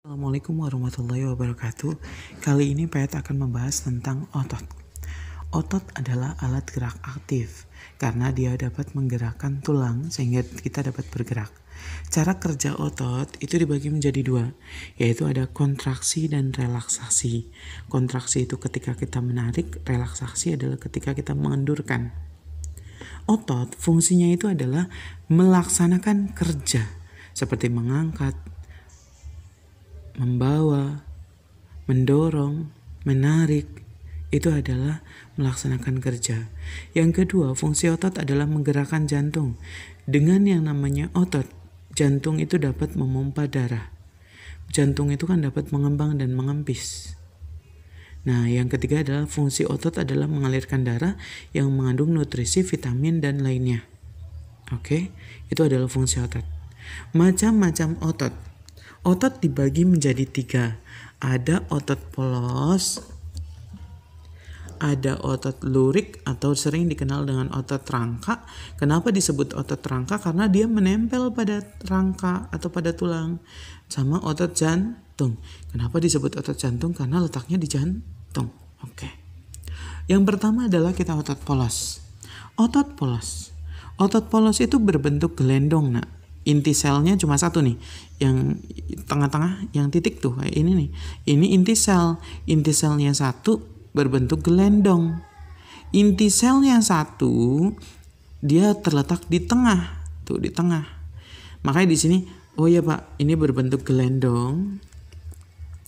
Assalamualaikum warahmatullahi wabarakatuh. Kali ini Pet akan membahas tentang otot. Otot adalah alat gerak aktif karena dia dapat menggerakkan tulang sehingga kita dapat bergerak. Cara kerja otot itu dibagi menjadi dua, yaitu ada kontraksi dan relaksasi. Kontraksi itu ketika kita menarik, relaksasi adalah ketika kita mengendurkan. Otot fungsinya itu adalah melaksanakan kerja seperti mengangkat, membawa, mendorong, menarik, itu adalah melaksanakan kerja. Yang kedua, fungsi otot adalah menggerakkan jantung. Dengan yang namanya otot, jantung itu dapat memompa darah. Jantung itu kan dapat mengembang dan mengempis. Nah, yang ketiga adalah fungsi otot adalah mengalirkan darah yang mengandung nutrisi, vitamin, dan lainnya. Oke, itu adalah fungsi otot. Macam-macam otot. Otot dibagi menjadi tiga. Ada otot polos, ada otot lurik atau sering dikenal dengan otot rangka. Kenapa disebut otot rangka? Karena dia menempel pada rangka atau pada tulang. Sama otot jantung. Kenapa disebut otot jantung? Karena letaknya di jantung. Oke. Yang pertama adalah kita otot polos. Otot polos. Otot polos itu berbentuk gelendong, nak. Inti selnya cuma satu nih, yang tengah-tengah yang titik tuh kayak ini nih. Ini inti sel. Inti selnya satu berbentuk gelendong. Inti selnya satu dia terletak di tengah, tuh di tengah. Makanya di sini, oh ya Pak, ini berbentuk gelendong.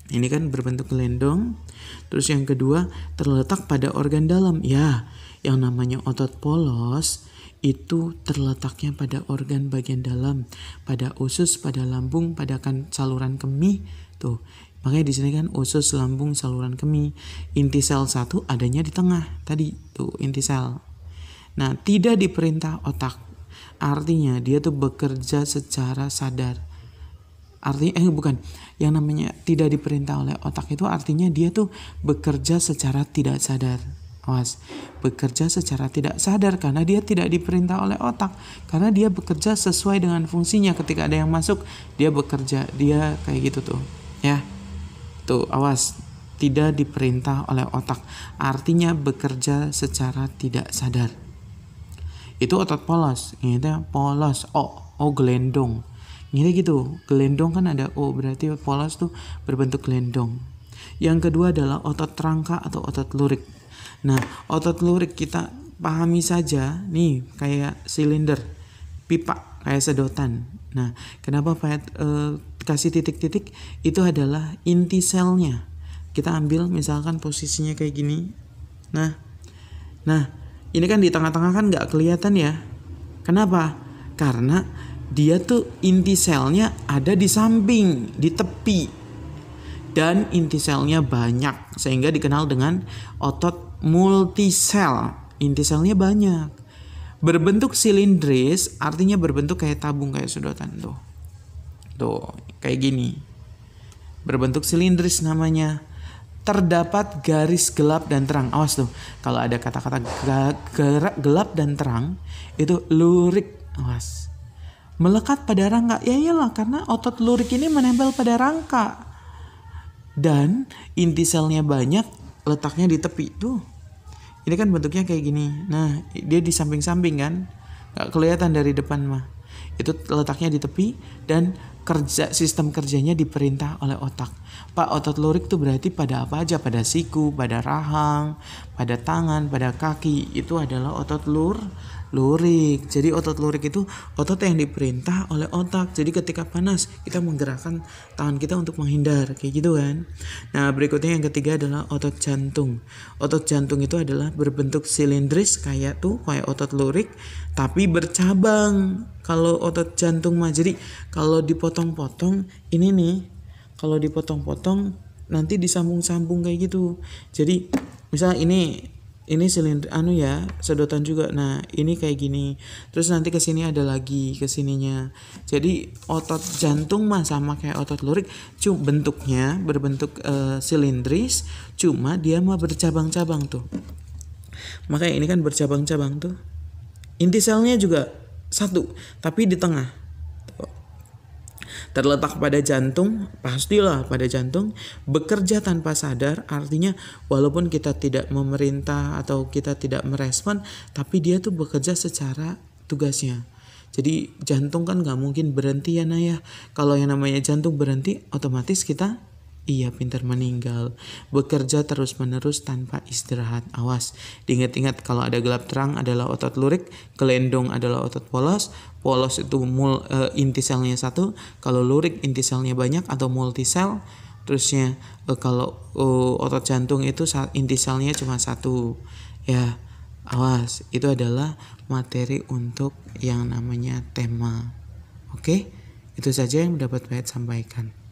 Ini kan berbentuk gelendong. Terus yang kedua terletak pada organ dalam. Ya, yang namanya otot polos itu terletaknya pada organ bagian dalam, pada usus, pada lambung, pada saluran kemih tuh. Makanya di sini kan usus, lambung, saluran kemih. Inti sel satu adanya di tengah tadi tuh inti sel. Nah, tidak diperintah otak. Artinya dia tuh bekerja secara sadar. Artinya bukan, yang namanya tidak diperintah oleh otak itu artinya dia tuh bekerja secara tidak sadar. Awas, bekerja secara tidak sadar karena dia tidak diperintah oleh otak, karena dia bekerja sesuai dengan fungsinya. Ketika ada yang masuk, dia bekerja, dia kayak gitu tuh, ya. Tuh, awas, tidak diperintah oleh otak, artinya bekerja secara tidak sadar. Itu otot polos, ini polos, o gelendong. Ini gitu, gelendong kan ada o, berarti polos tuh berbentuk gelendong. Yang kedua adalah otot rangka atau otot lurik. Nah, otot lurik kita pahami saja nih kayak silinder, pipa, kayak sedotan. Nah, kenapa kasih titik-titik? Itu adalah inti selnya. Kita ambil misalkan posisinya kayak gini. Nah, ini kan di tengah-tengah kan nggak kelihatan ya. Kenapa? Karena dia tuh inti selnya ada di samping, di tepi. Dan inti selnya banyak sehingga dikenal dengan otot multisel. Inti selnya banyak. Berbentuk silindris artinya berbentuk kayak tabung, kayak sedotan tuh. Tuh, kayak gini. Berbentuk silindris namanya. Terdapat garis gelap dan terang. Awas tuh, kalau ada kata-kata gelap dan terang itu lurik. Awas. Melekat pada rangka. Ya iyalah, karena otot lurik ini menempel pada rangka. Dan inti selnya banyak, letaknya di tepi tuh. Ini kan bentuknya kayak gini. Nah, dia di samping-samping kan, nggak kelihatan dari depan mah. Itu letaknya di tepi dan sistem kerjanya diperintah oleh otak. Pak, otot lurik tuh berarti pada apa aja? Pada siku, pada rahang, pada tangan, pada kaki. Itu adalah otot lurik. Jadi otot lurik itu otot yang diperintah oleh otak. Jadi ketika panas kita menggerakkan tangan kita untuk menghindar, kayak gitu kan. Nah, berikutnya yang ketiga adalah otot jantung. Otot jantung itu adalah berbentuk silindris kayak otot lurik tapi bercabang. Kalau otot jantung mah, jadi kalau dipotong-potong ini nih, kalau dipotong-potong nanti disambung-sambung kayak gitu. Jadi misal ini silinder sedotan juga. Nah, ini kayak gini. Terus nanti ke sini ada lagi ke sininya. Jadi otot jantung mah sama kayak otot lurik, cuma bentuknya berbentuk silindris, cuma dia mah bercabang-cabang tuh. Makanya ini kan bercabang-cabang tuh. Inti selnya juga satu, tapi di tengah. Terletak pada jantung, pastilah pada jantung, bekerja tanpa sadar, artinya walaupun kita tidak memerintah atau kita tidak merespon, tapi dia tuh bekerja secara tugasnya. Jadi jantung kan gak mungkin berhenti ya Naya. Kalau yang namanya jantung berhenti, otomatis kita pintar meninggal. Bekerja terus menerus tanpa istirahat. Awas, diingat-ingat kalau ada gelap terang adalah otot lurik, gelendong adalah otot polos. Polos itu inti selnya 1, kalau lurik inti selnya banyak atau multisel. Terusnya kalau otot jantung itu inti selnya cuma 1. Ya, awas, itu adalah materi untuk yang namanya tema. Oke, itu saja yang dapat saya sampaikan.